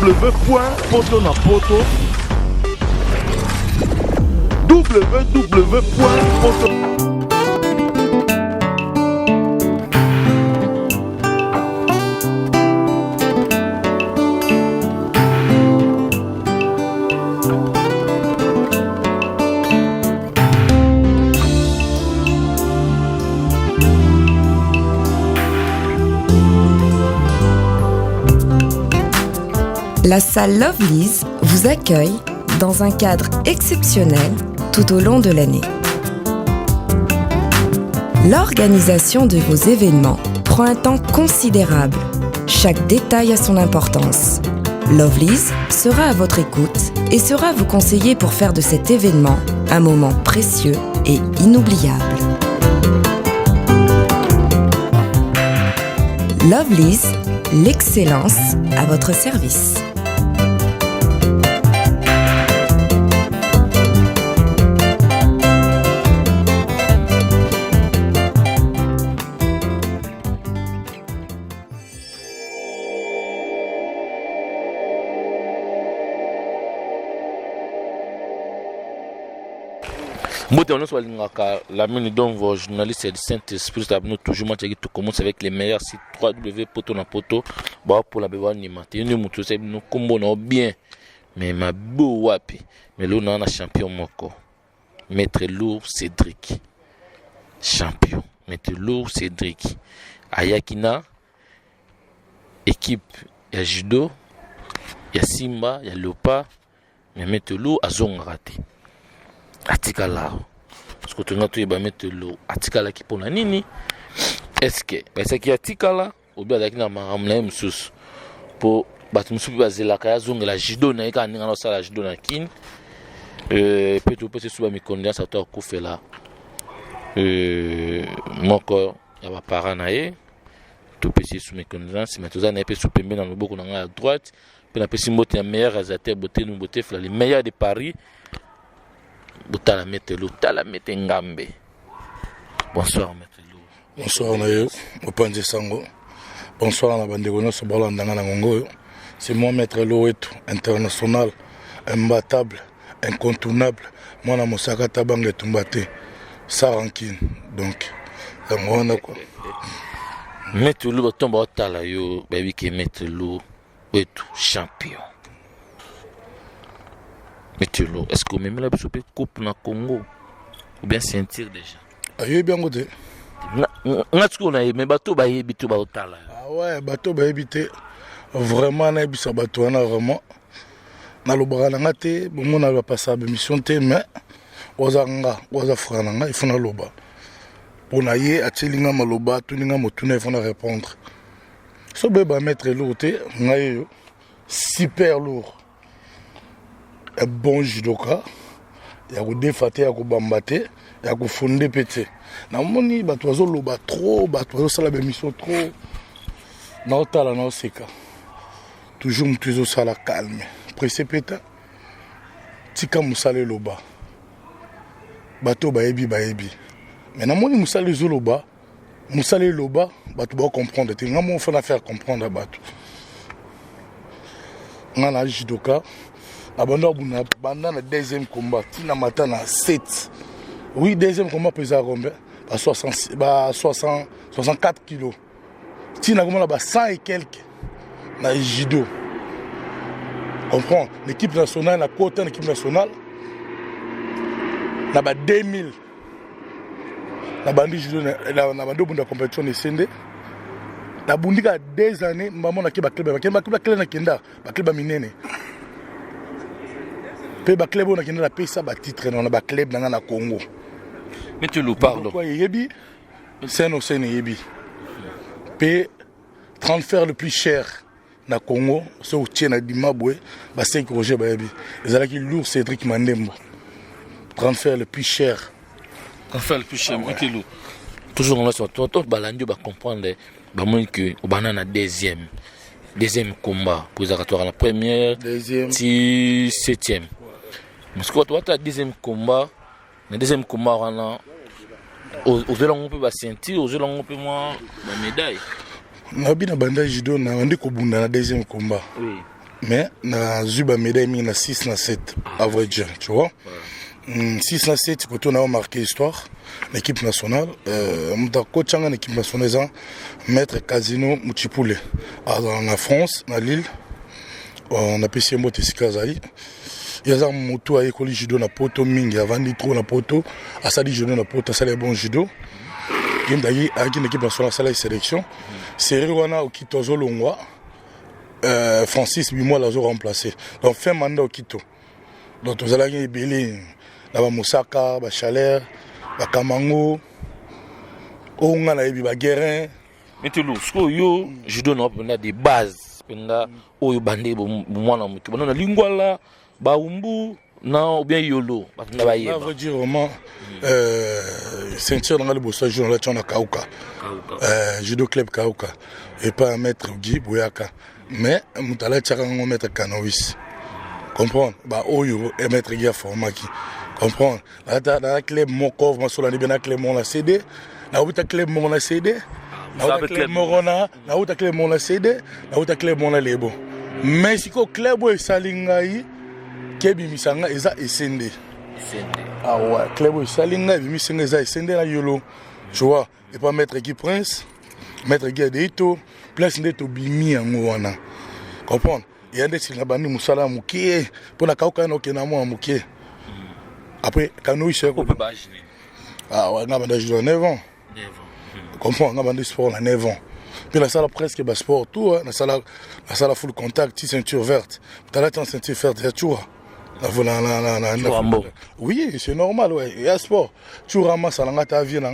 www.potonapoto www.poto. La salle Lovely's vous accueille dans un cadre exceptionnel tout au long de l'année. L'organisation de vos événements prend un temps considérable. Chaque détail a son importance. Lovely's sera à votre écoute et sera vous conseiller pour faire de cet événement un moment précieux et inoubliable. Lovely's, l'excellence à votre service. Mbote on soit la mine donc vos journalistes et Saint-Esprit nous toujours match tout commence avec les meilleurs sites www.potonapoto pour la besoin ni matin nous mutu c'est nous combo no bien mais ma beau wapi mais là on a un champion moko Maître Lourd Cédric champion Maître Lourd Cédric ayakina équipe ya judo ya Simba ya Leopard mais Maître Lourd azonga raté atikala parce que tunga tuiba Maître Lourd atikala ki pona nini est-ce que parce que atikala obi azaki na maramla msusu po batu msusu bazela kaya zonga la judo na eka ninga no sala judo na kin peut suba mi confiance à toi kufela moko ya ba parents na ye tout petit sous mes connaissances mais tout ça na pe sous pembe na loboko na à droite pe na pe simbote ya meilleur azateur beauté nous beauté fla les meilleurs de Paris. Botala Maître Lourd, tala Maître Ngambe. Bonsoir Maître Lourd. Bonsoir Nayo, Opanzi Sango. Bonsoir na bandeko so balandanga na ngongo. C'est moi Maître Lourd et tout, international, imbattable, incontournable. Moi na Mosaka Tabange Tumbate, sans rancune. Donc, on a quoi. Maître Lourd tomba tala yo, baby que Maître Lourd et tout champion. Maître Lourd, est-ce que même la soupe coupe na Congo ou bien sentir déjà? Ayo bien côté. On a ce qu'on a mais bateau ba yebitu ba otala. Ah ouais, bateau ba yebité. Vraiment na bisa bateau na vraiment. Na lobara na ngate, bon na ba passer mission té mais ozanga, oza frananga, il faut na loba. Pour na ye atilinga maloba, tuninga motuna il faut na répondre. So ba Maître Lourd té, ngayo super lourd. Un bon judoka, il y a des fatés, il y a des bambatés, il y a des fondés pétés. Na moni batwazo loba trop, batwazo sala mission trop. Na otala na oseka. Toujours mtuzo sala calme. Pressé péta. Tika musale loba. Bato baebi. Mais na moni musale zo loba, musale loba, bato ba comprendre. Te ngamo fa na faire comprendre bato. Ngana judoka. Abandon le deuxième combat, Tina Matana 7. Oui, deuxième combat pesait combien? 64 kilos. Tina Goma là 100 et quelques. Na judo. Comprends? L'équipe nationale, la côte de l'équipe nationale. Là 2000. La bande judo, la bande de compétition de Sende. La bande a 2 années, maman a qui ba club na kenda, ba club minene. Pe ba club on a la pesa ba titre na ba club na Congo. Mais tu nous parles. Quoi yebi? C'est no c'est yebi. Pe transfert le plus cher na Congo, c'est au tien na Dimabwe, ba 5 Roger ba yebi. Ezalaki Lourd Cédric Mandembo. Transfert le plus cher. Transfert le plus cher, Maître Lourd. Toujours on a sur toi balandio ba comprendre ba moins que au banana deuxième combat pour les acteurs la première, deuxième, si septième. Parce que toi, tu as deuxième combat, le deuxième combat, on a aux on peut pas sentir, aux on peut moins la médaille. Na bina banda judo na andi ko bunda na deuxième combat. Oui. mais na zuba médaille mingi na 6 na 7 à vrai dire, tu vois. 6 na 7 côté on a marqué histoire l'équipe nationale muta coach en équipe nationale maître Casino Muchipule en France na Lille on a payé mbote sikazali yaza moto a école judo na poto mingi avandi trop na poto asali judo na poto asali bon judo yendagi avec une équipe nationale sala sélection série wana okitozo longwa Francis Bimois l'a remplacé donc fin mandat okito donc tous allons ebele na ba Mosaka ba Chaleur ba Kamango onga na ebi ba Guérin metelo sko yo judo na des bases penda oyo bande bo mwana mutu na lingwala ba umbu na ou bien yolo batunda ba yeba ça veut dire vraiment ceinture dans le bossa jour là tchana Kauka judo club Kauka et pas maître Guy Boyaka mais mutala tchaka ngo maître Kanovis comprendre ba oyo et maître Guy formaki comprendre la club Mokov masola ni bien club mon la CD na uta club mon la CD na uta club Morona na uta club mon la CD na uta club mon la lebo mais siko club o salingai kebi misanga eza esende ah ouais club o salinga bi misanga eza esende na yolo tu vois et pas maître Guy Prince maître Guy Deito place ndeto bimi yango wana comprendre et ande si na bandi musala mukie pona kauka no kena mo mukie après Kanoui c'est quoi ah ouais na banda jouer 9 ans comprends na banda sport na 9 ans puis la salle presque bas sport tout la salle full contact ceinture verte t'as la ceinture verte tu vois oui c'est normal ouais et à sport tu ramasses à la ta vie là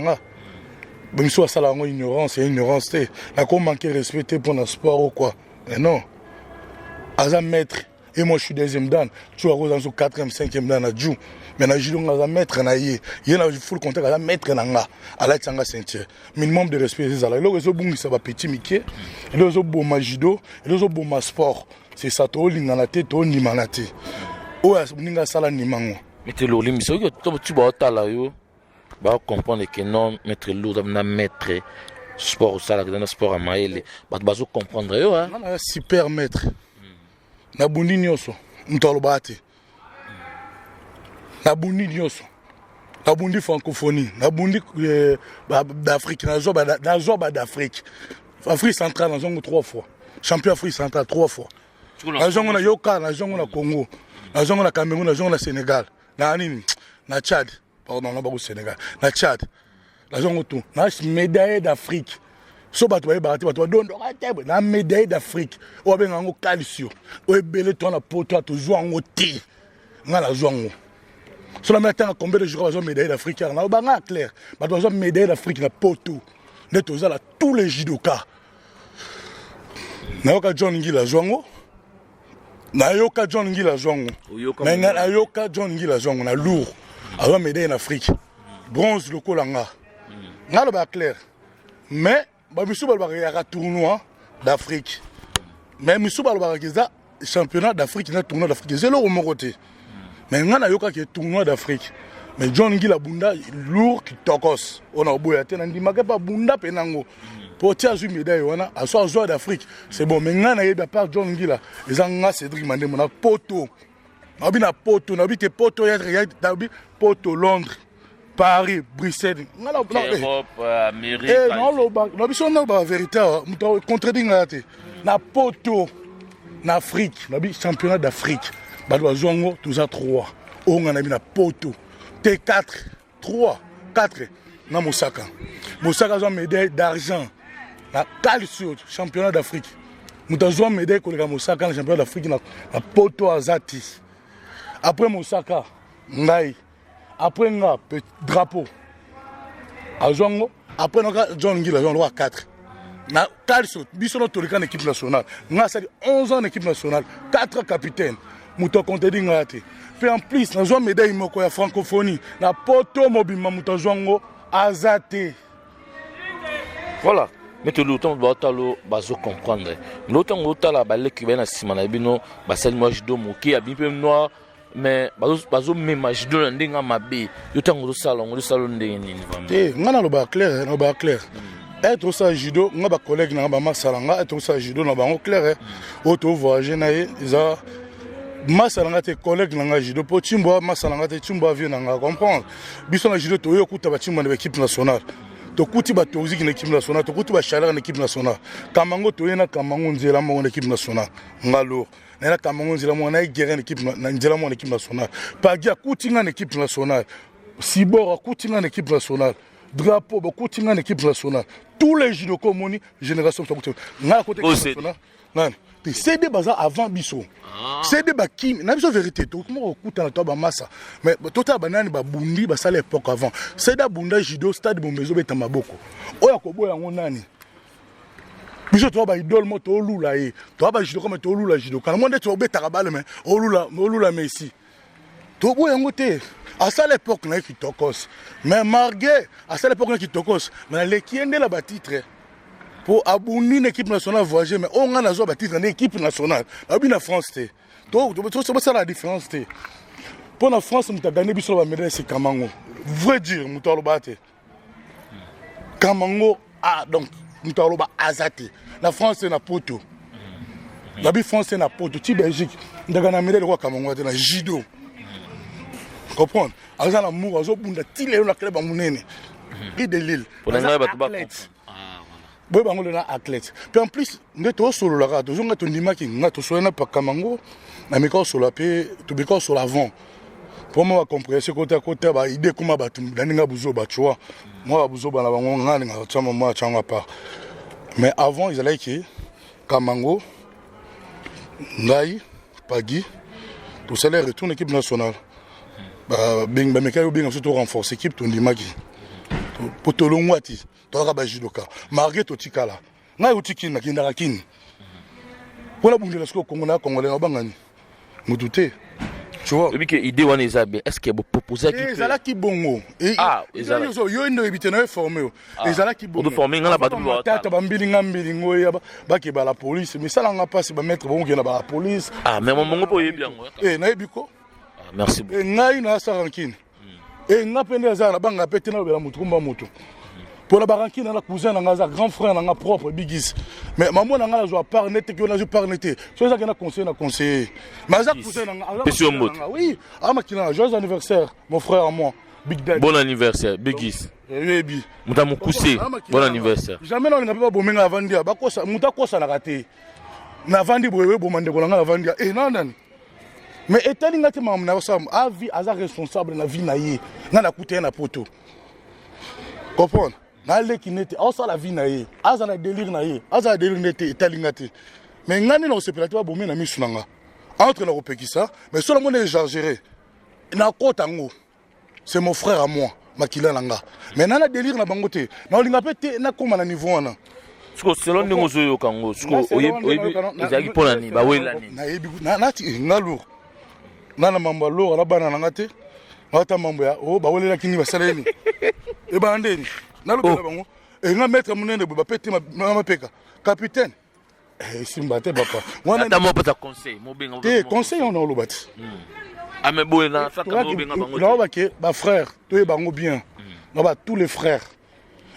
même soit ça la ignorance et ignorance la qu'on manquer respecter pour le sport ou quoi mais non à maître et moi je suis deuxième dan tu vois dans son 4e 5e dan à Djou mais na judo nga maître na ye na full contact à maître na nga à la tanga ceinture minimum de respect c'est ça là le bungi ça va petit miké le zo bo ma judo le zo bo ma sport c'est ça to linga na te to ni manate o ya ninga sala ni mango metelo limiso yo to tu ba tala yo ba comprendre que non maître lourd na maître sport sala dans sport à maele ba bazo comprendre yo hein super maître na bundi nyoso mtolo bate na bundi nyoso na bundi francophonie na bundi d'Afrique na zoba d'Afrique Afrique centrale na zongo 3 fois champion Afrique centrale 3 fois na zongo na Yoka na zongo na Congo na zongo na Cameroun na zongo na Sénégal na nini na Tchad pardon na ba Sénégal na Tchad na zongo tout na médaille d'Afrique so bato ba bato dondo katebe na médaille d'Afrique o benga ngo calcio o ebele to na poto to zwango ti ngala zwango so la matin combien de jours ont médaille d'Afrique na ba nga clair bato ont médaille d'Afrique na poto ne to za tous les judoka na yoka John Ngila zwango na yoka John Ngila zwango mais na yoka John Ngila zwango na lourd a médaille d'Afrique bronze le kolanga ngalo ba clair mais Misou Balbara tournoi d'Afrique. Mais Misou Balbara championnat d'Afrique, na tournoi d'Afrique. C'est là où mon côté. Mais on a yoka qui est tournoi d'Afrique. Mais John Ngila Bunda lourd qui tokos. On a oublié on dit maga pas Bunda penango. Pour tirer une médaille on a soit joueur d'Afrique. C'est bon mais on a eu part John Ngila. Les anga Cédric Mandé mon a poto. On a poto, on a que poto poto Londres. Paris, Bruxelles, Europe, Amérique. Non, biso na ba vérité, muto contredire ngate. Na poto, na Afrique, na bi championnat d'Afrique. Ba do zongo tous à 3. On a na poto. T4, 3, 4 na Mosaka. Mosaka a médaille d'argent. Na calcio championnat d'Afrique. Muto zo médaille ko le Mosaka na championnat d'Afrique na poto azati. Après Mosaka, ngai après nga drapeau à Zongo après nga John Ngila Zongo à 4 na calcio biso no tolika équipe nationale nga ça 11 ans équipe nationale 4 capitaines muto contedi ngati puis en plus na zo médaille moko ya francophonie na poto mobima muto Zongo azate voilà mais l'autant batalo bazo comprendre l'autant otala baleki bena simana bino basel moi judo moki ya bimpe noir mais bazo m'imaginer dans ndinga mabe yo tango do salon ndenge nini vraiment ngana lo ba clair être ça judo nga ba collègue na ba masalanga être ça judo na bango clair auto voyager na eza masalanga te collègue na judo po timbo masalanga te timbo vie na nga comprendre biso na judo to yo kuta ba timbo na équipe nationale to kuti ba tozik na équipe nationale to kuti ba chaleur na équipe nationale kamango to yena kamango nzela mo na équipe nationale ngalo na kamango nzela mo na guerre na équipe na nzela mo na équipe nationale pagia kuti na équipe nationale sibora kuti na équipe nationale drapeau beaucoup de équipe nationale tous les judo communes génération na côté national nan c'est des bazar avant biso c'est des bakim na biso vérité tout le monde écoute na toi ba massa mais tota banani ba bundi ba sala époque avant c'est da bunda judo stade bombezo beta maboko oya ko boya ngonani biso to ba idole moto olula e to ba judo comme to olula judo quand monde to beta ka balle mais olula Messi to boya ngote. À ça l'époque, on a qui tokos. Mais Marguerite, à ça l'époque, on a qui tokos. Mais l'équipe est là, titre. Pour abonner une équipe nationale voyager, mais on a un titre en équipe nationale. La France, c'est ça la différence. Pour la France, on a gagné la médaille, c'est Kamango. Vrai dire, on a battu. Kamango, donc, on a azate. La France, c'est na poto. La France, c'est na poto. Tu Belgique, on a gagné la médaille de Kamango, c'est na judo. Comprendre aza na mura zo bunda tile na club amunene et de Lille pour les athlètes boy bango na athlète puis en plus ndeto solo la ka toujours ngato ndima ki ngato so na pa Kamango na miko solo pe to biko solo avant pour moi comprendre ce côté à côté ba idée comment ba daninga buzo ba tu vois moi buzo ba na bango ngani nga tsama moi changa pas mais avant ils allaient qui Kamango ngai pagi tout ça les retourne équipe nationale bing ba mekayo bing surtout renforcer équipe to ndimaki to tolongwati to ka ba judoka marqué to tikala na utiki na kindaka kini pour bungela sko kongo na congolais na bangani mutute tu vois et puis idée wana ezabé est-ce que vous proposez qui ezala ki bongo ezala yo ndo ebite na formé ezala ki bongo de former ngala ba tout tata ba mbili ngambili ngoya ba ke ba la police mais ça nga passe ba mettre bongo na ba la police mais mon po yebi yango na ebiko merci beaucoup. Ngai na sa rankine. Et nga pende za na banga pete na bela mutu kumba mutu. Pour la barankine na cousin na nga grand frère na nga propre bigis. Mais maman na nga zo par net que na zo par net. So ça que na conseiller. Mais za cousin na nga. Oui, ama kina joyeux anniversaire mon frère à moi. Big Daddy. Bon anniversaire bigis. Yebi. Muta mukuse. Bon anniversaire. Jamais na nga ba bomenga avandia ba kosa muta kosa na raté. Na vandi boye bo mande ko na nga avandia. Nan. Mais étant donné que maman na sam a vie aza responsable na vie na ye na na coûter na poto comprendre na le qui n'était on ça la vie na ye aza na délire na ye aza délire n'était état lingati mais ngani na sepelati ba bomi na misunanga entre na kopekisa mais sur le monde est exagéré na kotango c'est mon frère à moi makila nanga mais na na délire na bangote na olinga pete na koma na niveau wana selon ndingo zo yo kango oyebi ezaki pona ni ba welani na yebi na ti ngalo nana mambo lo ala bana nanga te ngata mambo ya ba welela kini basaleni e ba ndeni nalobela bango nga maître munene ba pete ma peka capitaine simba te papa wana ta mo pata conseil mo benga te conseil on lo bati ame boena ça ka mo benga bango là ba ke ba frère to e bango bien na ba tous les frères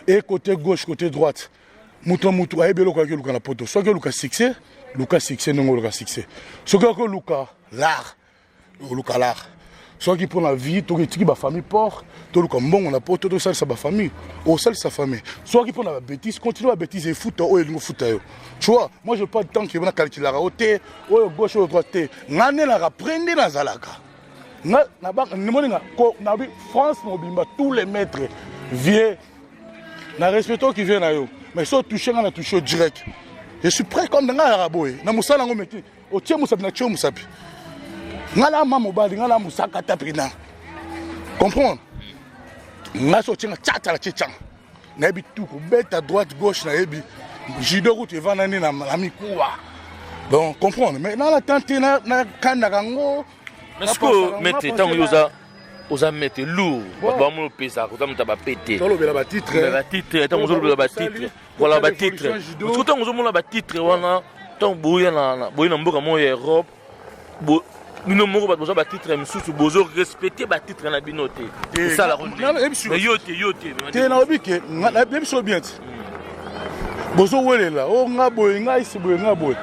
et côté gauche côté droite mutu ayebelo ka ke luka na poto so ke luka succès ndongo luka succès so ke luka l'art luka l'art soit qui prend la vie to qui ba famille port to luka mbongo na poto to ça ba famille au sel sa famille soit qui prend la bêtise continue la bêtise et foot o elingo foot yo tu vois moi je pas de temps qui va calculer la côté o gauche ou droite ngane la reprendre na zalaka na ba ni moninga ko na France no bimba tous les maîtres vieux na respecto qui vient na yo mais so toucher na toucher direct je suis prêt comme dans la raboy na musala ngo meti o tie musapi na tie musapi ngala mama bali ngala musaka tapina comprendre ngaso tinga tata la chichang na ebi tuko bête à droite gauche na ebi judo route va nani na mikuwa donc comprendre mais na la tante na kanda kango est-ce que mettre tant yoza oza mettre lourd ba mo pesa ko tamuta ba pété tolo bela ba titre tant ozo bela ba titre voilà ba titre tout tant ozo mona ba titre wana tant boya na mboka mo Europe nous moko ba bozo ba titre misusu bozo respecter ba titre na binoté c'est ça la ronde mais yote te na obike na biso bien Bozo Welela, oh Ngaboy, Ngaïsiboué, Ngaboy.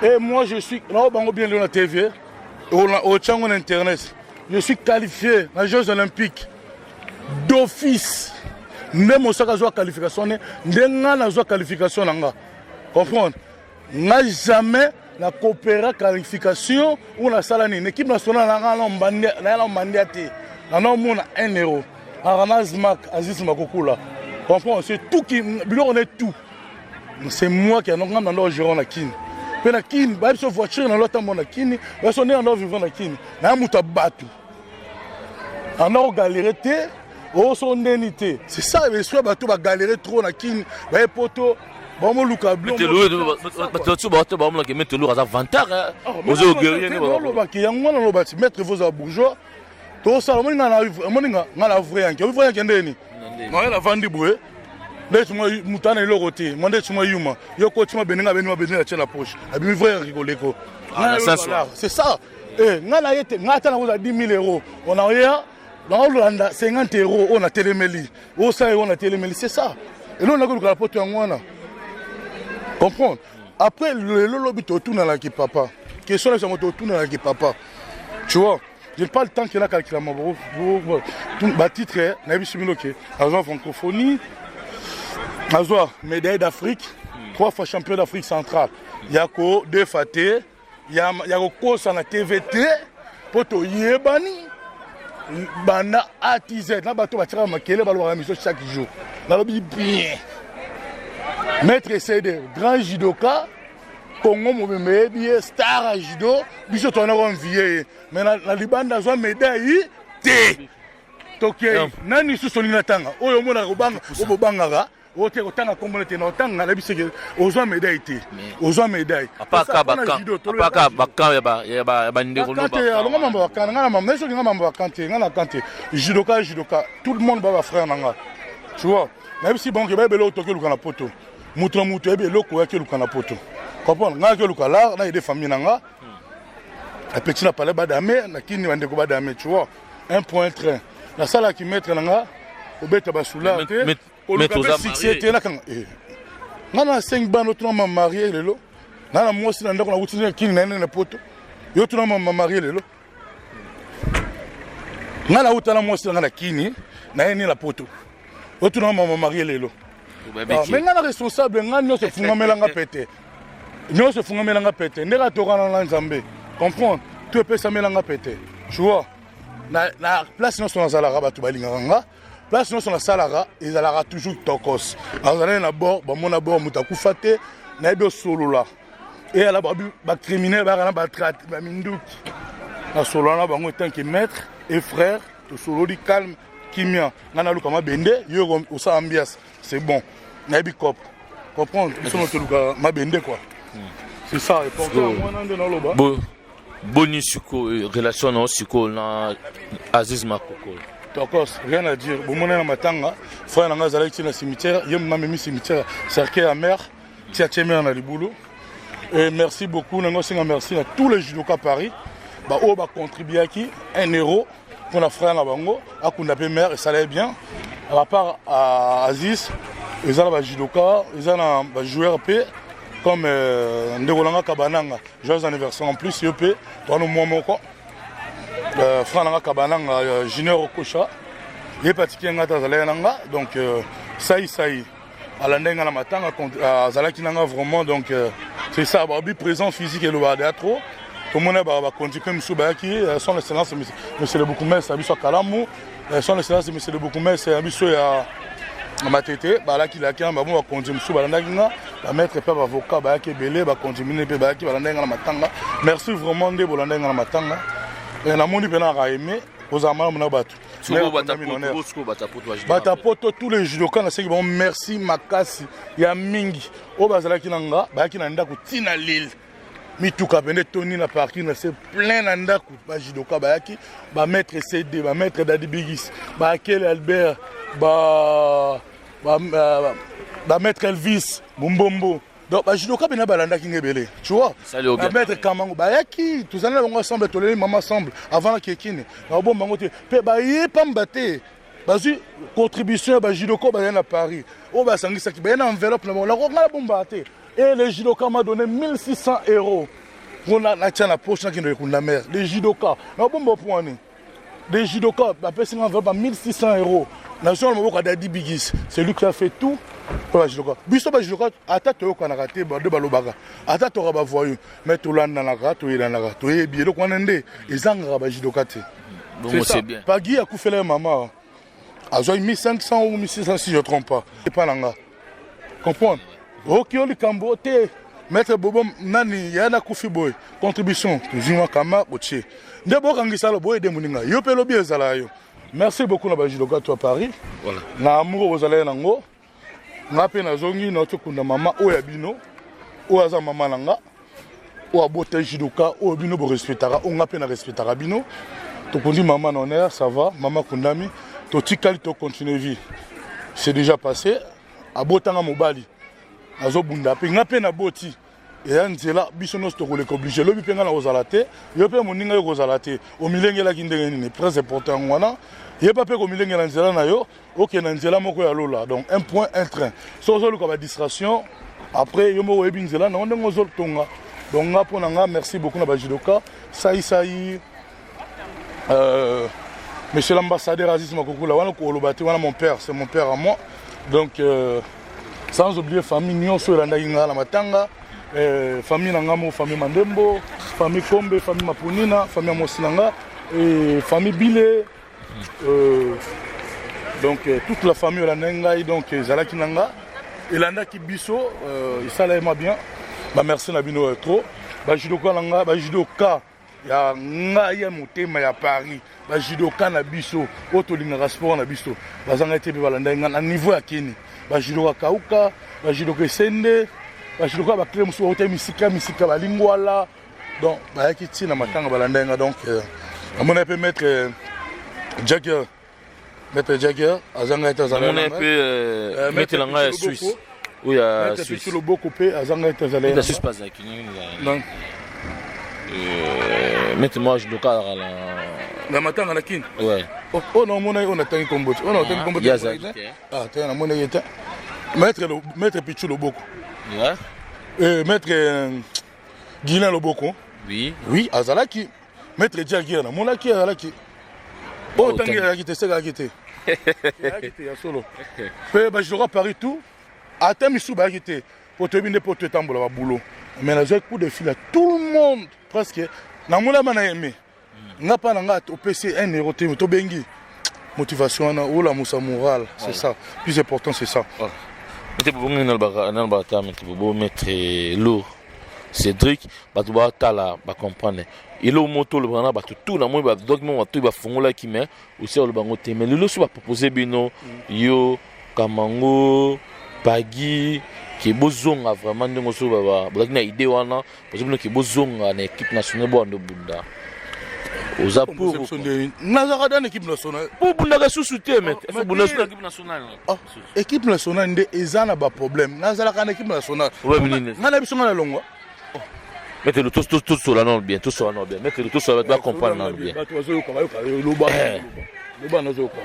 Et moi je suis, là on bien la TV, au Tchangon Internet, je suis qualifié dans les Jeux Olympiques d'office. Même au Sakazoa qualification, n'a qualification. Comprendre? N'a jamais la coopéra qualification ou la salle une équipe nationale n'a mandaté. On a 1 euro. Aranazmak, Aziz Makokula. Comprendre? C'est tout qui, on est tout. C'est moi qui ai un dans le gérant la Kine. Puis la Kine, bah sur voiture dans l'autre monde la Kine, bah son est en vivant la Kine. Na muta batu. On a galéré. Oh, son indemnité. C'est ça, les soins bateau va galérer trop dans la Kine. Bah, poto, bon, mon Lucas Blum. Tu mettre l'eau à avantage. Vous avez guerrier. Mettre vos bourgeois. Tout ça, on a vrai. On voit qu'il y a la vente bouée. Laisse-moi moutane le roté. Moi, laisse-moi yuma. Yo, coach, moi, beninga, la poche. Abi, vrai, rigoléco. C'est ça. Eh, n'a pas 10 000 euros. On a rien. Dans le 50 euros, on a téléméli. On a téléméli, c'est ça. Et là, on a la pote en moi. Comprendre? Après, le lobby tourne à la qui papa. Question de moto tourne à la qui papa. Tu vois, je n'ai pas le temps qu'il a calculé ma titre, n'a pas francophonie, médaille d'Afrique, 3 fois champion d'Afrique centrale. Il y a 2 fatés, il y a course en TVT, poto yebani. Bana ATZ, na bato batira makele balwa mission chaque jour. Na lobi bien. Maître CD, grand judoka, Congo mobembe bien star à judo, biso tona ko envier. Mais na libanda zo médaille té. Toké, nani su solina tanga. Oyo mona robanga, obobanga. Ok, autant à communauté, autant à la bisque, aux hommes médailles. Aux hommes médailles. Pas qu'à Bakan, il y a judoka, tout le monde va faire nanga. Tu vois, même si bon, il y a l'autre qui est poto. Mouton, mouton, et l'autre qui est poto. Comprends, n'a que le là, il y a des familles nanga. La petite n'a pas le badamé, n'a qui n'y a pas badamé, tu vois. Un point train. La salle qui met nanga, au bête basoula. Mais tout ça, on a 5 bancs, on a marié les lots. On a moi aussi, on a utilisé qui n'a pas de poteau. On a marié les lots. On a utilisé moi aussi, on a qui n'a pas de poteau. On a marié les lots. Mais on a responsable, on a se font mélanger pété. Nous se font mélanger pété. On a torana dans Zambé. Comprends? Tu peux se mélanger pété. Tu vois? La place nous sommes dans la rabat, tu vas l'inganga. Place nous sommes dans Salara, ils allaient toujours tokos. Ils allaient d'abord, mon abord, Moutakou Fate, Naïdo Solo là. Et à la criminel, bah Mindouk. La Solo là, bah, tant que maître et frère, le Solo dit calme, Kimia. Nana Lukama Bende, Yogo, Osa Ambias, c'est bon. Naïbi Cop. Comprendre? Ils sont dans ma Bende quoi. C'est ça, et pour moi, on a Boni Suko, relation non Suko, Aziz Makoko. Rien à dire. Bon, mon matanga, frère Nanga Zalek dans le cimetière, il m'a mis cimetière, cercle à mer, Tiatchemé en Aliboulou. Et merci beaucoup, merci à tous les judokas à Paris. Bah, on va contribuer à qui 1 euro pour la frère Nabango, à Koundapé mer, et ça allait bien. À part à Aziz, ils ont un judoka, ils ont un joueur P, comme Ndegolanga Kabananga, joyeux anniversaire en plus, IEP, pour nous, moi, Frère Kabananga Junior Okocha, il est pratiqué en Atazalénanga, donc Saï, à la Nenga Matanga, à Zalakinanga vraiment, donc c'est ça, Babi présent physique et le badéatro. Tout le monde va conduire comme Soubaki, son excellence, monsieur le Boukoumès, c'est Abisso Kalamou, son excellence, monsieur le Boukoumès, c'est Abisso à Matete, là qui l'a qu'un, va conduire Soubalandagina, va mettre pas avocat, va qui est belé, va conduire Bébaki, va la Matanga. Merci vraiment de Bolandanga Matanga. Et la monde a aimé, aux amants, on a battu. Batapoto, tous les judokas, merci Makasi, il y a Mingi, au Bazala Kinanga, Bakinanda, Tina Lille. Mituka Bende Tony na parking, c'est plein d'andaku, judoka, Bayaki, maître CD, maître Daddy Bigis, Bakel Albert, maître Elvis, Bumbombo. Donc, judoka bena balanda ki ngebele, tu vois. Maître Kamango bayaki, tous allons ensemble, tous les maman ensemble avant la kekine. Na bon bango te pe baye pambate. bazwi contribution ya judoka baye na Paris o basangisaki baye na enveloppe na la ngala bomba te et le judoka m'a donné 1600 €. On a tient la poche qui est la mer. Les judokas, na bomba point ni. Les judokas, ba pèse en enveloppe 1600 €. Nation le moko Dadi Bigis, c'est lui qui a fait tout pour la judoka. Biso ba judoka ata to ko na raté ba de balobaka. Ata to ba voyou, mais to landa na ka to ila na ka to yebi lo ko nende ezanga ba judoka te. Bon c'est bien. Pagui a koufela maman. A 1500 ou 1600 si je ne trompe pas. C'est pas là. Comprendre? Ok, le Cambote, Maître Bobo, Nani, Yana Koufi Boy, contribution, toujours Kama, Boché. D'abord, quand il s'est le boy de Mouninga, yo pe lobby ezalayo. Merci beaucoup, la Bajiloka, toi, Paris. Voilà. Na amour aux allées nango. Na pe na zongi, notre kunda maman, Oyabino, Oaza maman nanga, Oabote Jidoka, Oyabino, bo respectara, on a pe na respectara bino. To kondi maman en air, ça va, maman kundami. To tikali to continue vie. C'est déjà passé. A botanga mobali. Azo bunda pe ngape na boti. Et nzela biso no stoko le obligé. Lobi penga na ozalate, yo pe moninga yo ozalate. O milenge la kindenge ni très important wana. Ye pa pe ko milenge na nzela na yo, OK na nzela moko ya lola. Donc un point un train. So zo ko ba distraction. Après yo mo webi nzela na ndenge zo tonga. Donc ngapo na nga merci beaucoup na ba judoka. Sai Monsieur l'ambassadeur Aziz Makoukoula, voilà mon père, c'est mon père à moi. Donc, sans oublier famille Nyon sur la Matanga, famille Nangamo, famille Mandembo, famille Kombe, famille Mapunina, famille Amosilanga, et famille Bile. Donc, toute la famille Olanenga, donc Zalaki Nanga, et Landa Kibiso, il s'allait bien. Merci Nabino trop. Judoka Nanga, Judoka. Ya ngaya motema ya Paris ba judoka na biso otolinga sport na biso bazanga ete be balanda na niveau ya kini ba judoka kauka ba judoka sende ba judoka ba crème so hotel misika balingwala donc ba yaki tina matanga balanda nga donc amona peut mettre Jagger azanga ete azala on peut mettre langa ya Suisse ou ya Suisse le boko pe azanga ete azala la Suisse pas ça non mettez-moi je dois la matanga na kin ouais oh non mon on attend combo on attend combo ah t'as mon yeta maître Pichu Loboko ouais maître Guilain Loboko oui azalaki maître Diaguer na mon aki azalaki oh tangi azalaki te sega akite ya solo pe ba jora Paris tout ata misu ba akite pour te binde pour te tambola ba boulot mais là j'ai coup de fil à tout le monde presque na mona mana aimé nga pa nga au PC 1 euro te to bengi motivation na ou la musa moral c'est ça plus important c'est ça mettez pour bongo na ba ta mettez pour mettre lourd Cédric ba to ba tala ba comprendre il au moto le bana ba tout na mo ba document ba to ba fongola ki mais aussi le bango te mais le so ba proposer bino yo Kamango Pagui qui est bozonga vraiment ndongo so baba na idée wana parce que qui bozonga na équipe nationale bo ando bunda aux apports nazara dans équipe nationale pour bunda ka sous-souté mais bunda sur équipe nationale équipe nationale ndé ezana ba problème nazara kana équipe nationale ngana biso ngana longwa mettez le tout sur la non bien tout sur la non bien mettez le tout sur va comprendre non bien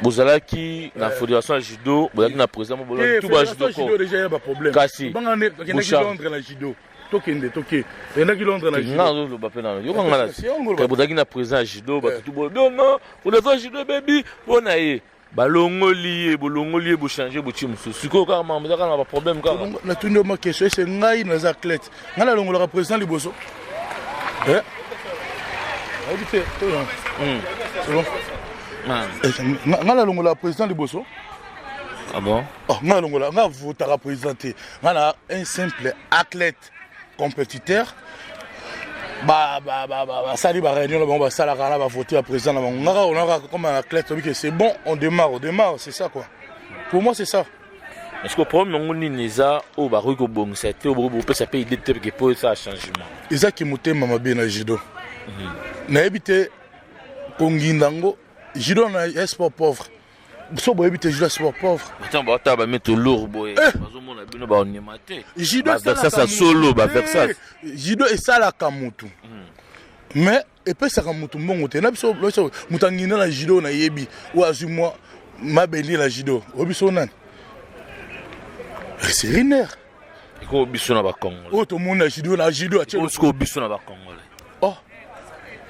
bozalaki na fédération ya judo bozalaki na président mobola tout ba judo déjà ya ba problème kasi bangane ki Londres na judo tokende toke endaki Londres na judo nga zo ba pena yo kanga la bozalaki na président ya judo ba tout bo non pour les judo baby bona ye balongoli bolongoli bo changer bo team siko ka ma mezaka na ba problème ka na tundo ma question c'est ngai na athlète ngala longola président liboso habité to c'est bon ngala longola président liboso ah bon oh ngala longola nga votera présidenter ngala un simple athlète compétiteur sali ba réunion ba sala kana ba voter à président ngala on a comme un athlète que c'est bon on démarre c'est ça quoi pour moi c'est ça est-ce que problème ngoni neza o ba ruko bongisa te o bo pesa pe idée te que pour ça changement ezaki motema mabe na judo na ebité kongindango judo na sport pauvre so boy ebité judo sport pauvre attends ba ta ba mettre lourd boy bazo mona bino ba onimate judo ça solo ba faire ça judo et ça la kamutu mais et puis ça kamutu mbongo te na biso mutangina na judo na yebi ou azumwa Mabeli la judo. Obisonan. C'est riner. Et qu'on biso na ba Congolais. Oh tout le monde la judo tu est-ce qu'on biso na ba Congolais. Oh.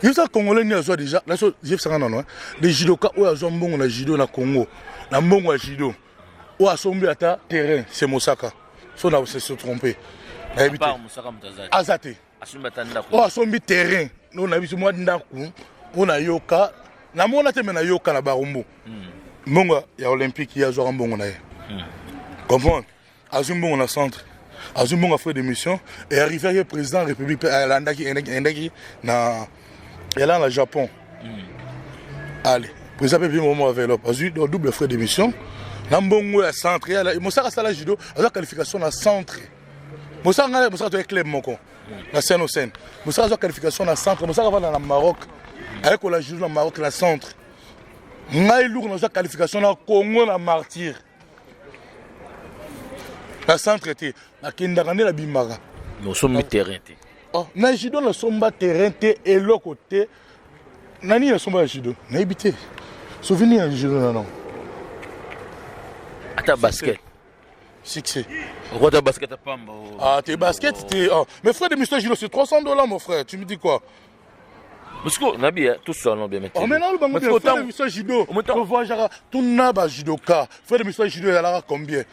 Il ça Congolais ni azo déjà. La chose j'ai ça non. Les judoka ou azo mbongo na judo na Congo. Na mbongo ya judo. Ou asombi ata terrain, c'est Mosaka. So na se tromper. Na habité. Pas Mosaka mtazali. Azate. Asumba tanda O asombi terrain. No na biso mwa ndaku. On a yoka. Na mona te mena yoka na barumbu. Mbongo ya olympique ya zo mbongo na ye. Comprendre? Azumbongo na centre. Azumbongo fait des missions et arrivé à président de la République Andaki na elle est en Japon. Allez, président peut venir moment avec l'autre. Azu double frais de mission. Nambongo ya centre, Mosaka sala judo, a qualification na centre. Mosaka doit club moko. Na scène au scène. Mosaka qualification na centre, Mosaka va dans le Maroc. Avec la judo na Maroc na centre. Ngai lourd na qualification na Congo na martyr. La centre était la kindagane la bimara. Nous sommes terrain. Oh, na judo na somba terrain te et le côté nani na somba judo. Na habité. Souvenir judo non. Ata basket. Succès. Roi de basket à Pamba. Ah, tes baskets, t'es. Oh. Mais frère de Mr. Judo, c'est $300, mon frère. Tu me dis quoi? Parce que Nabi, tout ça, non, bien maintenant. Oh, maintenant, le bango de frère de Mr. Judo. Tu vois, genre, tout naba judoka. Frère de Mr. Judo, il y a combien?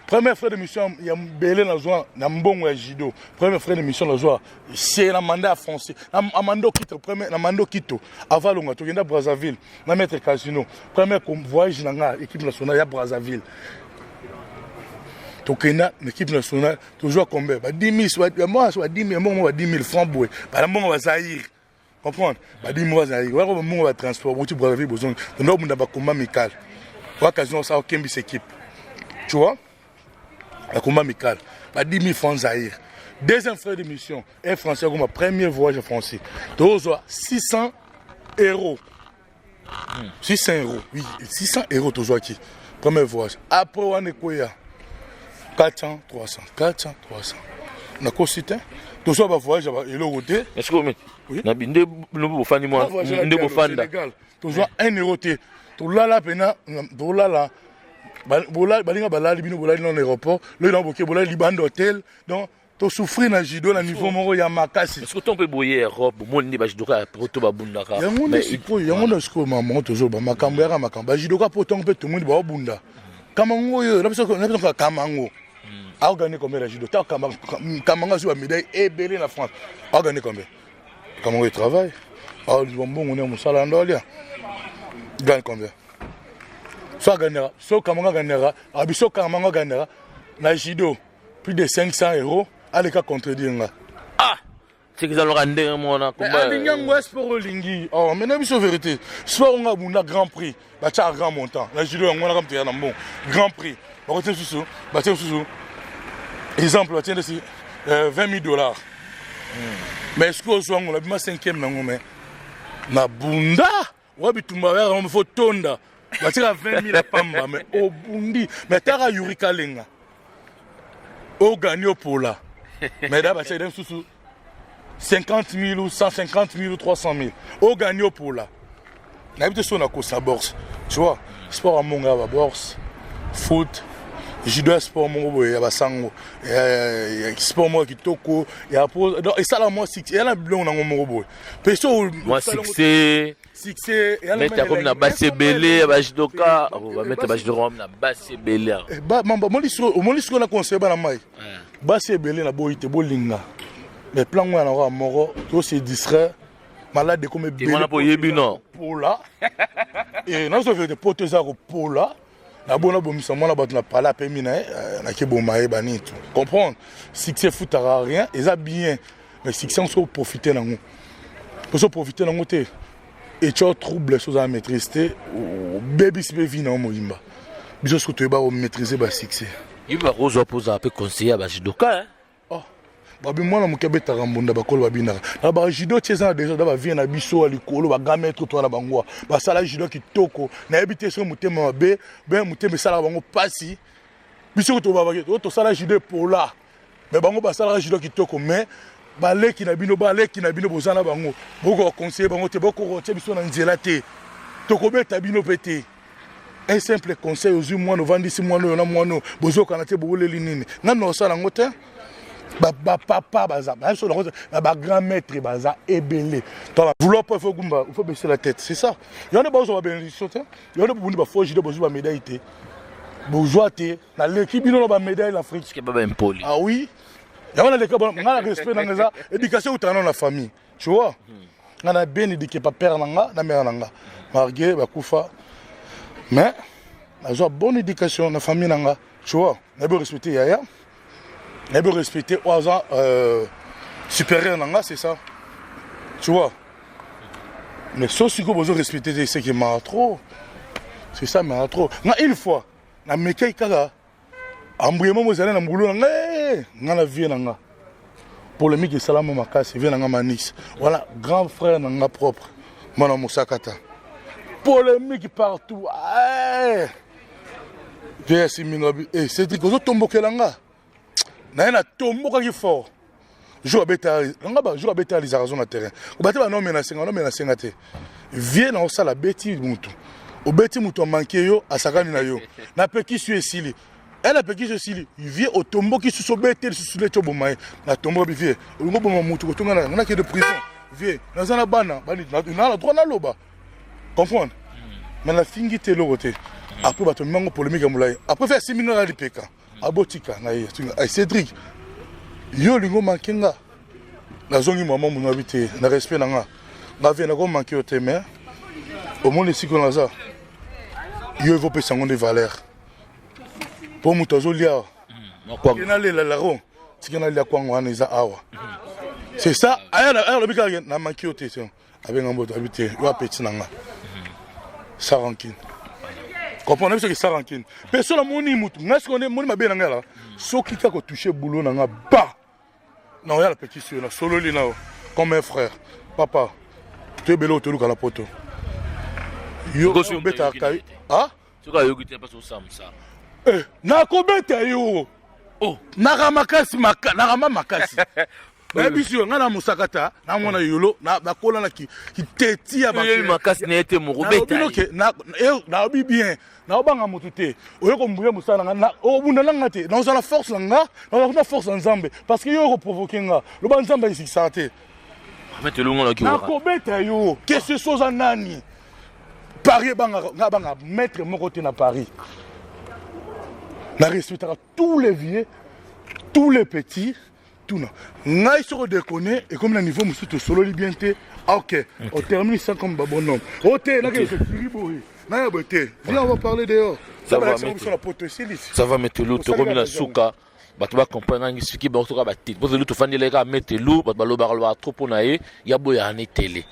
Premier frère de mission, il y a belé dans joie, na mbongo ya judo. Premier frère de mission dans joie, c'est la mandat français. Na mando kito, premier na mando kito. Avalonga, tu viens de Brazzaville, na mettre casino. Premier voyage na équipe nationale ya Brazzaville. Tu connais l'équipe nationale, tu joues combien? 10 000, moi, soit 10 000, moi, 10 000 francs boué. Par la moi, Zahir. Comprendre? 10 000 Zahir. Voilà, moi, va transport, tu Brazzaville, besoin. De nous, on a un combat amical. Occasion, ça, aucun bis équipe. Tu vois? Un combat amical. 10 000 francs Zahir. Deuxième frère de mission, un Français, comme premier voyage français. Tu as 600 €. 600 €. Oui, 600 €, tu as qui? Premier voyage. Après, on est quoi? 400, 300. 400, 300. On a consulté. Tu as un voyage, il est roté. Est-ce que vous mettez? Oui. Tu as un €. Tu as là, tu as là. Balinga balali bino bolali dans l'aéroport le dans boké bolali bande hôtel donc to souffrir na judo na niveau moko ya makasi est-ce que tu peux boyer Europe monde ba judoka poto ba bundaka mais yango na siko maman toujours ba makambo ya makambo ba judoka poto pe tout monde ba bunda kamango yo na biso kamango a gagné combien la judo ta kamango sur médaille et belé na France a gagné combien kamango il travaille ah bon on est musala ndolia gagne combien soit gagnera, soit Kamanga gagnera, Abiso Kamanga gagnera, na judo, plus de 500 €, allez qu'à contredire. Ah, c'est qu'ils allons rendre mon combat. Mais il sport lingi. Oh, mais n'a pas vérité. Soit on a un grand prix, bah tu as un grand montant. La judo on a comme tu as un bon grand prix. On retient sous, bah tiens sous. Exemple, tiens ici, $20 000. Mais est-ce qu'on soit on a bien 5e nango mais na bunda, ou abitumba vers on faut tonda. Bah tu as 20 000 pamba mais au bundi, mais tu as Yurika Lenga. Au gagné pour là. Mais d'abord c'est d'un sous 50 000 ou 150 000 ou 300 000. Au gagné pour là. N'habite sur la course à bourse. Tu vois, sport à monga à bourse, foot, judo sport mongo ya basango, sport moi qui toko, et ça là moi six, et là blanc na mongo boy. Peso moi succès. Mais tu as comme na basse belé, ba judoka, on va mettre ba judoka na basse belé. Ba mo lisiko na conseil ba na mai. Basse belé na boyite bolinga. Mais plan moi na wa moro, to se distrait. Malade comme belé. On a pour yebino. Pour là. Et na so fait des potes za pour là. Na bona bomisa mona ba na pala pe mina na ke bomaye bani tout. Comprendre? Succès foutara rien, et ça bien. Mais succès on se profiter na ngo. Pour se profiter na ngo te. Et tu as trouble choses à maîtriser ou baby c'est vie na moimba. Biso ce que tu vas maîtriser ba succès. Il va rose opposer un peu conseiller ba judoka hein. Oh. Babi moi na mukebe tarambunda ba kolo babina. Na ba judo tieza déjà da ba vie na biso alikolo ba gamettre toi na bangwa. Ba sala judo kitoko na ebité so mutema be mutema sala bango pasi. Biso to ba to sala judo pour là. Mais bango ba sala judo kitoko mais baleki na bino bozana bango boko conseiller bango te boko rotie biso na nzela te tokobeta bino pete un simple conseil aux yeux, moi, nous vendons ici, moi, nous, nous, besoin qu'on a été beaucoup les lignes. Non, ça, la moto, papa, grand maître, ébélé. Vouloir pas, il faut baisser la tête, c'est ça. Il y en a besoin de bénédiction, il y en a besoin de forger, besoin de médaille. Besoin de l'équipe, il y a une médaille l'Afrique. Ce qui est pas bien poli. Ah oui. Il y a un respect dans les éducation ou dans la famille. Tu vois? On a bien éduqué par père nanga, na mère nanga. Marié, bakoufa. Mais, on a une bonne éducation dans la famille nanga. Tu vois? On a bien respecté Yaya. On a bien respecté Oaza supérieur nanga, c'est ça. Tu vois? Mais sauf si vous respectez ce qui m'a trop. C'est ça, m'a trop. Une fois, on a mis quelqu'un. Embrouillement, vous allez dans le boulot, la vie nanga. Polémique et salam makasi, vie nanga manis. Voilà, grand frère nanga propre. Mana Moussakata. Polémique partout. VS Mingabi. Eh, c'est dit que vous tombez kelanga. N'a tombo qui fort. Joue à bétail. Joue à bétail les raisons de terrain. Vous battez un homme menacé, un homme menacé. Viens dans ça la bêtise moutou. Au bêtise moutou manqué yo à sakani na yo. Na pe qui suit sili. Elle a payé ceci, il vient au tombeau qui se soubette sur les tobomaï. La tombeau vient. On a on a qui de prison. Vient. Dans un abana, on a le droit à l'oba. Comprendre? Mais la fin qui était l'autre. Après, on a une polémique à Moulay. Après, faire 6 minutes à l'IPK. À Botika, Cédric. Yo, l'ingo manquinga. La zone où maman m'a habité, le respect n'a pas. La vie n'a pas manqué au thème. Au moins, ici, qu'on a ça. Yo, il faut payer des valeurs. Pour Moutazo Lia, c'est ça. Na manqué au thé. Avec un mot d'habiter, il y a petit nanga. Ça rancune. Comprenez ce que ça rancune. Personne n'a moni moutou. N'est-ce qu'on est moni ma bien là? Ce qui a touché boulot nanga bas. Non, il y a la petite soeur, solo lina, comme un frère. Papa, tu es bello, tu es à la poto. Yo, beta kai. Ah? Tu as eu pas sur ça. Nakobeta yo. Oh, naramakasi narama makasi. Na biso ngana musakata na mona yolo na bakola na ki tetia ba. Yo makasi na ete mo beta. Na bien. Na obanga mutute. Oyo ko mbuya musana na obunda nanga te. Na la force nga, na force nzambe parce que yo ko provoquer nga. Lo ba nzambe ici santé. Mete lo ngona ki wa. Nakobeta yo. Qu'est-ce chose nani? Paris banga maître moko te na Paris. On respectera tous les vieux, tous les petits, tout. On a se redéconner et comme le niveau monsieur solo libienté, ok, on termine ça comme bon homme. Ok, là que c'est Firiboui, là beauté. Viens on va parler dehors. Ça va mettre la pote ça va mettre l'autre comme la souka. Bato ba comprendre ngi siki ba toka ba tit. Parce que l'autre fandi les gars mettre l'eau, ba lo ba lo trop pour naé, ya boya na télé.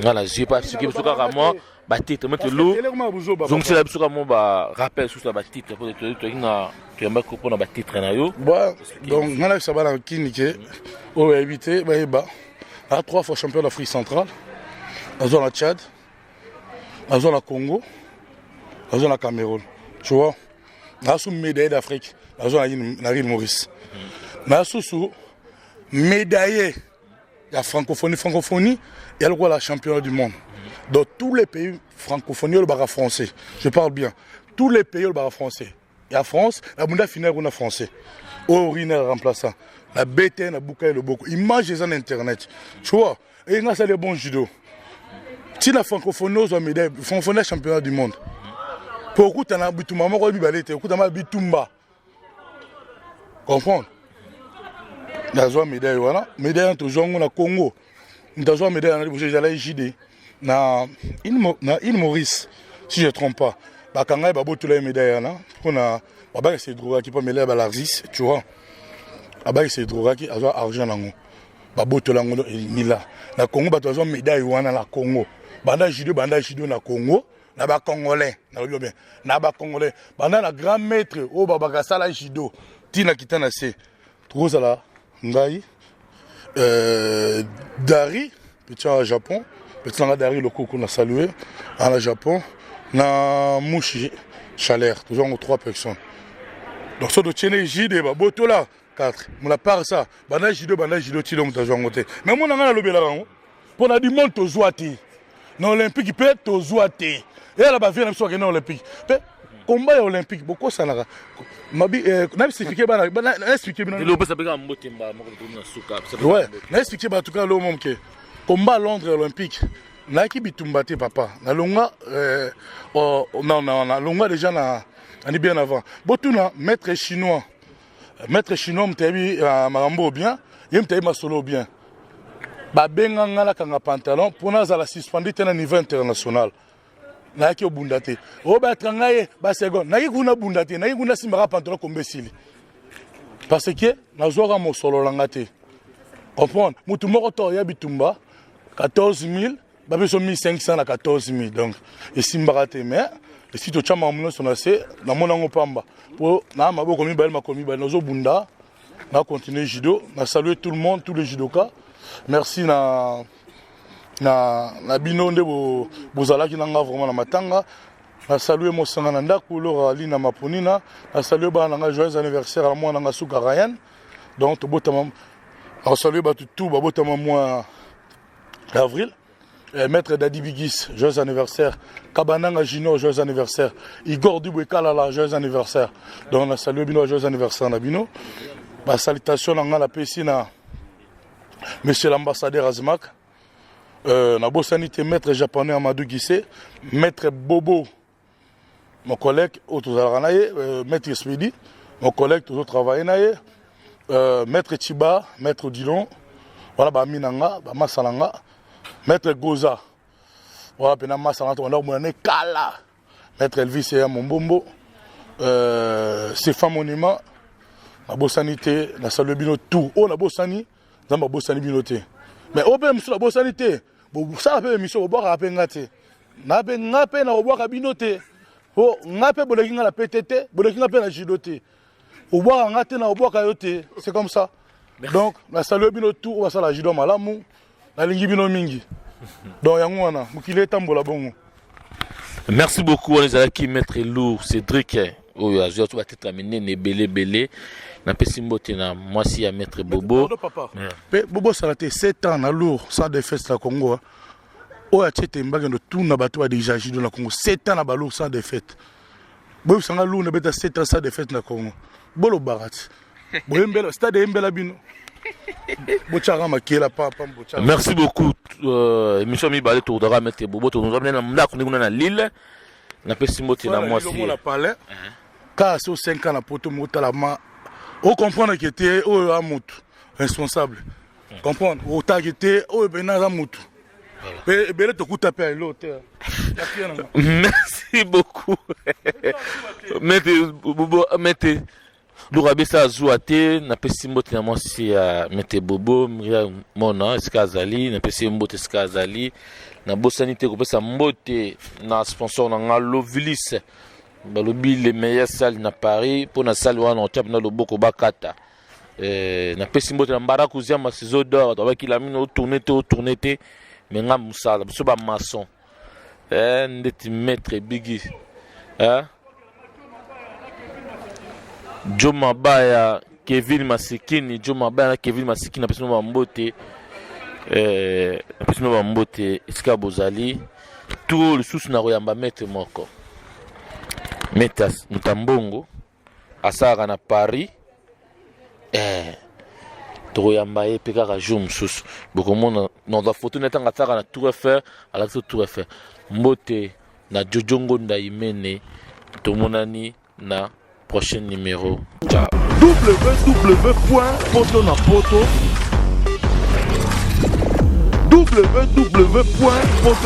Ngala j'ai pas siki souka ka moi. Batite mettre l'eau donc c'est la biso comme ba rappel sur la batite pour tu as marqué pour la batite na yo donc ngala ça va la kinike au éviter ba à 3 fois champion d'Afrique centrale dans la Tchad dans la Congo dans la Cameroun tu vois na sous médaille d'Afrique dans la Île Maurice na sous médaillé la francophonie et la championne du monde. Dans tous les pays francophones, le bar français. Je parle bien. Tous les pays, le bar français. Il y a France, la Bunda finale, on a français. Orine remplaçant. La BTN, la Bouka et le Boko. Images en internet. Tu vois, et il y a des bons judo. Si la francophonie, on a médaille, francophonie championnat du monde. Pourquoi tu as un bitumba, pourquoi tu as un bitumba? Comprendre? Il y a une médaille, voilà. Médaille entre Zongo et Congo. Il y a une médaille entre les JD. Na île Maurice, si je ne trompe pas, quand il y a une médaille, on a des drogues qui peuvent mêler à l'Arzis, tu vois. Il y a des drogues qui ont argent. Il y a des na Congo, il y a une médaille na Congo. Banda Jido na Congo, il y a des Congolais. Il y a des Congolais. Banda la grand maître, au Babakasala Jido, Tina Kitana se. Trozala, Ngai, Dari, petit au Japon. Petit Dari, le coco, on a salué. En Japon, na Mouchi, Chalère, toujours 3 personnes. Donc, ça doit tenir JD, Boto là, 4. On a part ça. Banda Jido, Tilong, t'as joué en côté. Mais moi, on a le bélarang. Pour la du monde, tu joues. na olympique mpe tozwa te eyala bavie na biso bakende na olympique mpe combat ya olympique bokosanaka naexplike bato kaka lo momoke combat à Londres olympique nayaki bitumba te papa nalongwa déjà ani bien avant botuna maître chinois mutayebi makambo bien ye mutayebi masolo bien babenga nga nakanga pantalon mpona azala suspendi te na niveau international nayaki obunda te obayatra ngai basegonde nayaki kuna bunda te nayaki kuna simbaka pantalon komba esili parce que nazwaka mosolo langa te comprendre mutu moko to ya bitumba 14 000 babeso 1500 na 14 000 donc esimbaka te mais esi totya makambo nyonso na se namona yango pamba mpo na maboko mibale makolo mibale nazobunda na continuer judo na saluer tout le monde tous les judokas merci na bino nde bozalaki na nga vraiment na matanga na saluer mosanga na ndako lora ali na maponina na saluer bana nga joyeux anniversaire à moi na nga suka Ryan donc tobotama na saluer batu tout babotama mois d'avril. Maître Dadi Bigis, joyeux anniversaire. Kabananga Gino, joyeux anniversaire. Igor Dubouekalala, joyeux anniversaire. Donc on a salué Bino, joyeux anniversaire Nabino. Ma salutation à la piscine, monsieur l'ambassadeur Azmak. Na Bossanité, maître japonais Amadou Guissé. Maître Bobo, mon collègue, maître Spidi, mon collègue, toujours travaillé. Maître Chiba, maître Odilon. Voilà, Baminanga, Bamasalanga. Maître Goza, voilà, pena Masalanga, on a mon Kala. Maître Elvis et Mombombo. Stéphane Monima. La Bossanité, la salle Bino, tout. Oh, la Bossani, dans ma Bossani Binoté. Mais au même sur la Bossanité, ça a fait émission au boire à Pengate. N'a pas na au boire à Binoté. Oh, n'a pas bolekina la PTT, bolekina la Jidoté. Au boire à Ngate, na au boire à Yoté. C'est comme ça. Donc, la salle Bino, tout, on va ça la Jido Malamou, la Lingi Bino Mingi. Donc, Yangwana, Moukile Tambola Bongo. Merci beaucoup, on les a qui maître lourd, Cédric. Oh, il tu vas être amené, né belé. Na pesimbote na moi si à maître Bobo. Bobo ça a été 7 ans na lourd sans défaite na Congo. Oh a tete mbanga no tout na bato a déjà jido na Congo 7 ans na balourd sans défaite. Bobo sanga lourd na beta 7 ans sans défaite na Congo. Bolo barat. Boembela stade embela bino. Merci beaucoup. Émission mi balé tour de maître Bobo to nous amener na ko na Lille. Na pesimbote na moi si. Car c'est 5 ans na poto motalama. On comprend qu'il était responsable. Comprendre. Au tag était merci beaucoup. Mettez Lourabessa Zouate, n'a pas si mbote na moi si mettez Bobo, Mona, Skazali, n'a pas si mbote Skazali, na Bossanité ko pesa mbote na sponsor na Lovilis. Balobi les meilleures salles na Paris pour na salle wana on tape na loboko bakata na pesi mbote na mbarakuzia ma ciseaux d'or to bakila mino tourner te mais nga musala biso ba maçon ndeti maître bigi Joma Baya Kevin Masikini na pesi no mbote iska bozali tout le sous na royamba maître moko Metas Mutambongo asara na Paris toyamba e pekaka jour mususu bokomona na la photo netanga tsaka na Tour Eiffel ala Tour Eiffel mbote na Jojongo Ndaimene tomonani na prochain numéro. Ciao. www.potonapoto